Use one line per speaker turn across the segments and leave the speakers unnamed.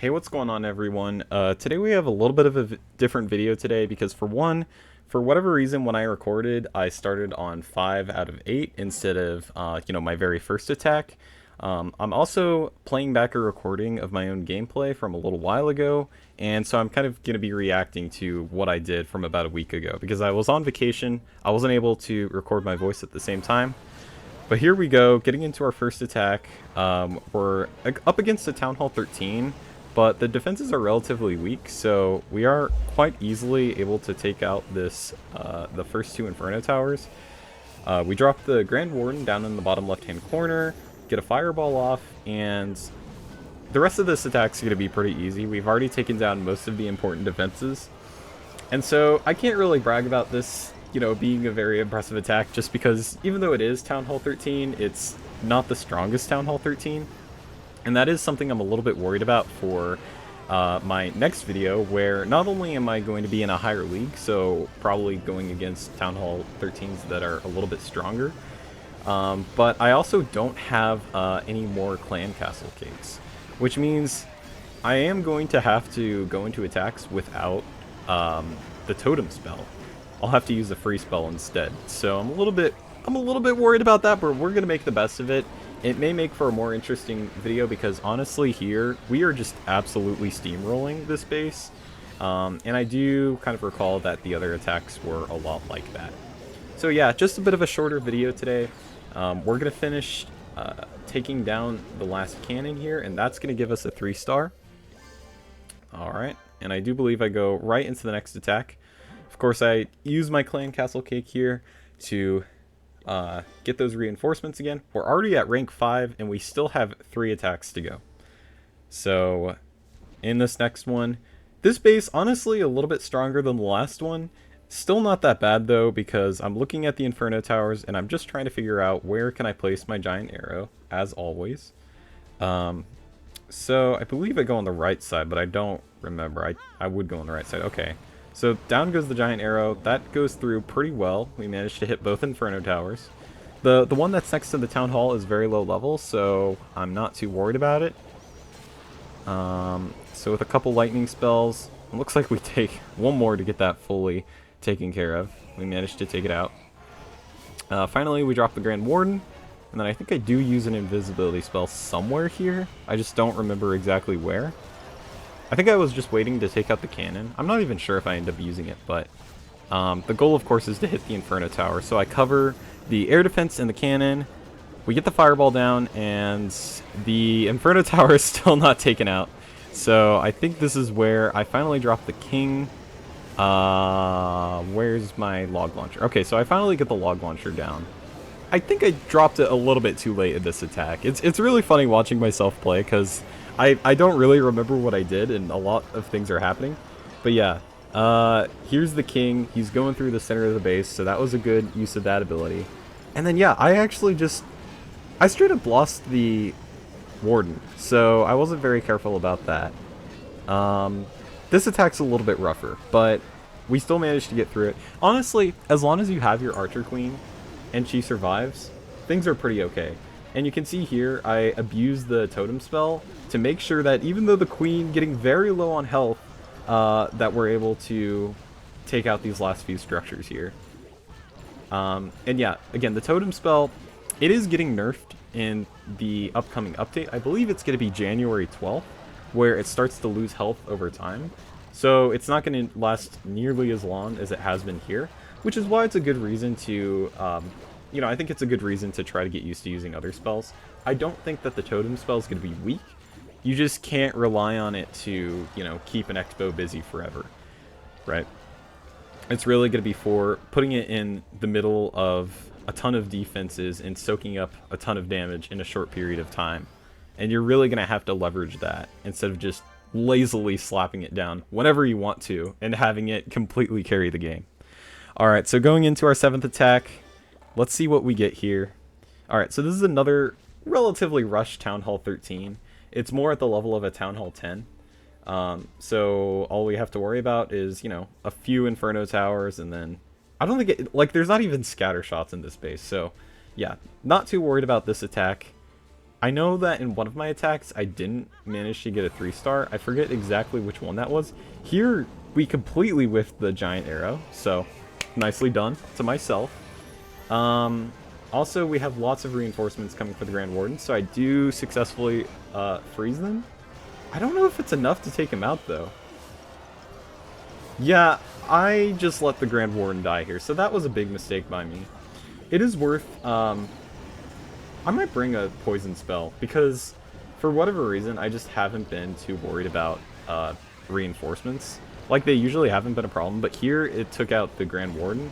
Hey, what's going on, everyone? Today we have a little bit of a different video today because for one, for whatever reason, when I recorded, I started on 5 out of 8 instead of, my very first attack. I'm also playing back a recording of my own gameplay from a little while ago, and so I'm kind of going to be reacting to what I did from about a week ago because I was on vacation. I wasn't able to record my voice at the same time. But here we go, getting into our first attack. We're up against the Town Hall 13, but the defenses are relatively weak, so we are quite easily able to take out this the first two Inferno Towers. We drop the Grand Warden down in the bottom left-hand corner, get a Fireball off, and the rest of this attack's going to be pretty easy. We've already taken down most of the important defenses, and so I can't really brag about this, being a very impressive attack, just because even though it is Town Hall 13, it's not the strongest Town Hall 13. And that is something I'm a little bit worried about for my next video, where not only am I going to be in a higher league, so probably going against Town Hall 13s that are a little bit stronger, but I also don't have any more clan castle cakes, which means I am going to have to go into attacks without the totem spell. I'll have to use the free spell instead. So I'm a little bit worried about that, but we're gonna make the best of it. It may make for a more interesting video because honestly here we are just absolutely steamrolling this base, and I do kind of recall that the other attacks were a lot like that. So yeah, just a bit of a shorter video today. We're gonna finish taking down the last cannon here, and that's gonna give us a 3-star. All right, and I do believe I go right into the next attack. Of course, I use my clan castle cake here to get those reinforcements again. We're already at rank 5, and we still have 3 attacks to go. So, in this next one, this base, honestly, a little bit stronger than the last one. Still not that bad, though, because I'm looking at the Inferno Towers, and I'm just trying to figure out where can I place my giant arrow, as always. So, I believe I go on the right side, but I don't remember. I would go on the right side. Okay. So down goes the giant arrow. That goes through pretty well. We managed to hit both Inferno Towers. The one that's next to the Town Hall is very low level, so I'm not too worried about it. So with a couple lightning spells, it looks like we take one more to get that fully taken care of. We managed to take it out. Finally, we drop the Grand Warden, and then I think I do use an invisibility spell somewhere here. I just don't remember exactly where. I think I was just waiting to take out the cannon. I'm not even sure if I end up using it, but the goal, of course, is to hit the Inferno Tower. So I cover the air defense and the cannon. We get the fireball down, and the Inferno Tower is still not taken out. So I think this is where I finally drop the king. Where's my log launcher? Okay, so I finally get the log launcher down. I think I dropped it a little bit too late in this attack. It's really funny watching myself play, because I don't really remember what I did, and a lot of things are happening. But yeah, here's the king. He's going through the center of the base, so that was a good use of that ability. And then yeah, I straight up lost the warden, so I wasn't very careful about that. This attack's a little bit rougher, but we still managed to get through it. Honestly, as long as you have your archer queen and she survives, things are pretty okay. And you can see here, I abused the totem spell to make sure that even though the queen getting very low on health, that we're able to take out these last few structures here. And yeah, again, the totem spell, it is getting nerfed in the upcoming update. I believe it's going to be January 12th, where it starts to lose health over time. So it's not going to last nearly as long as it has been here, which is why it's a good reason to... I think it's a good reason to try to get used to using other spells. I don't think that the totem spell is going to be weak. You just can't rely on it to, keep an Expo busy forever, right? It's really going to be for putting it in the middle of a ton of defenses and soaking up a ton of damage in a short period of time. And you're really going to have to leverage that instead of just lazily slapping it down whenever you want to and having it completely carry the game. Alright, so going into our 7th attack, let's see what we get here. Alright, so this is another relatively rushed Town Hall 13. It's more at the level of a Town Hall 10. So all we have to worry about is, a few Inferno Towers, and then... I don't think there's not even scatter shots in this base, so yeah, not too worried about this attack. I know that in one of my attacks, I didn't manage to get a 3-star. I forget exactly which one that was. Here, we completely whiffed the giant arrow, so nicely done to myself. Also, we have lots of reinforcements coming for the Grand Warden, so I do successfully freeze them. I don't know if it's enough to take him out, though. Yeah, I just let the Grand Warden die here, so that was a big mistake by me. It is worth, I might bring a poison spell, because for whatever reason, I just haven't been too worried about reinforcements. Like, they usually haven't been a problem, but here it took out the Grand Warden.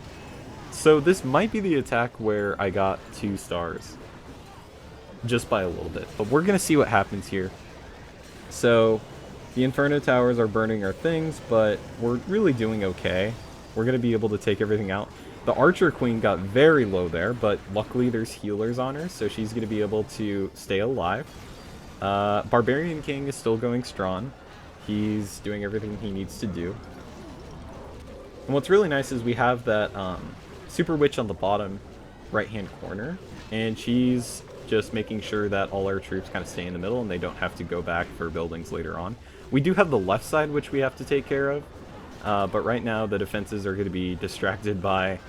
So this might be the attack where I got 2 stars. Just by a little bit. But we're going to see what happens here. So, the Inferno Towers are burning our things, but we're really doing okay. We're going to be able to take everything out. The Archer Queen got very low there, but luckily there's healers on her, so she's going to be able to stay alive. Barbarian King is still going strong. He's doing everything he needs to do. And what's really nice is we have that Super Witch on the bottom right-hand corner, and she's just making sure that all our troops kind of stay in the middle and they don't have to go back for buildings later on. We do have the left side, which we have to take care of, but right now the defenses are going to be distracted by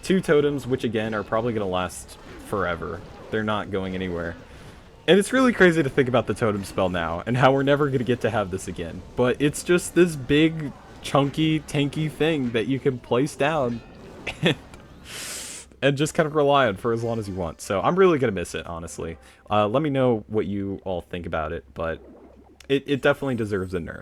2 totems, which again are probably going to last forever. They're not going anywhere. And it's really crazy to think about the totem spell now, and how we're never going to get to have this again. But it's just this big, chunky, tanky thing that you can place down and just kind of rely on for as long as you want. So I'm really going to miss it, honestly. Let me know what you all think about it, but it definitely deserves a nerf.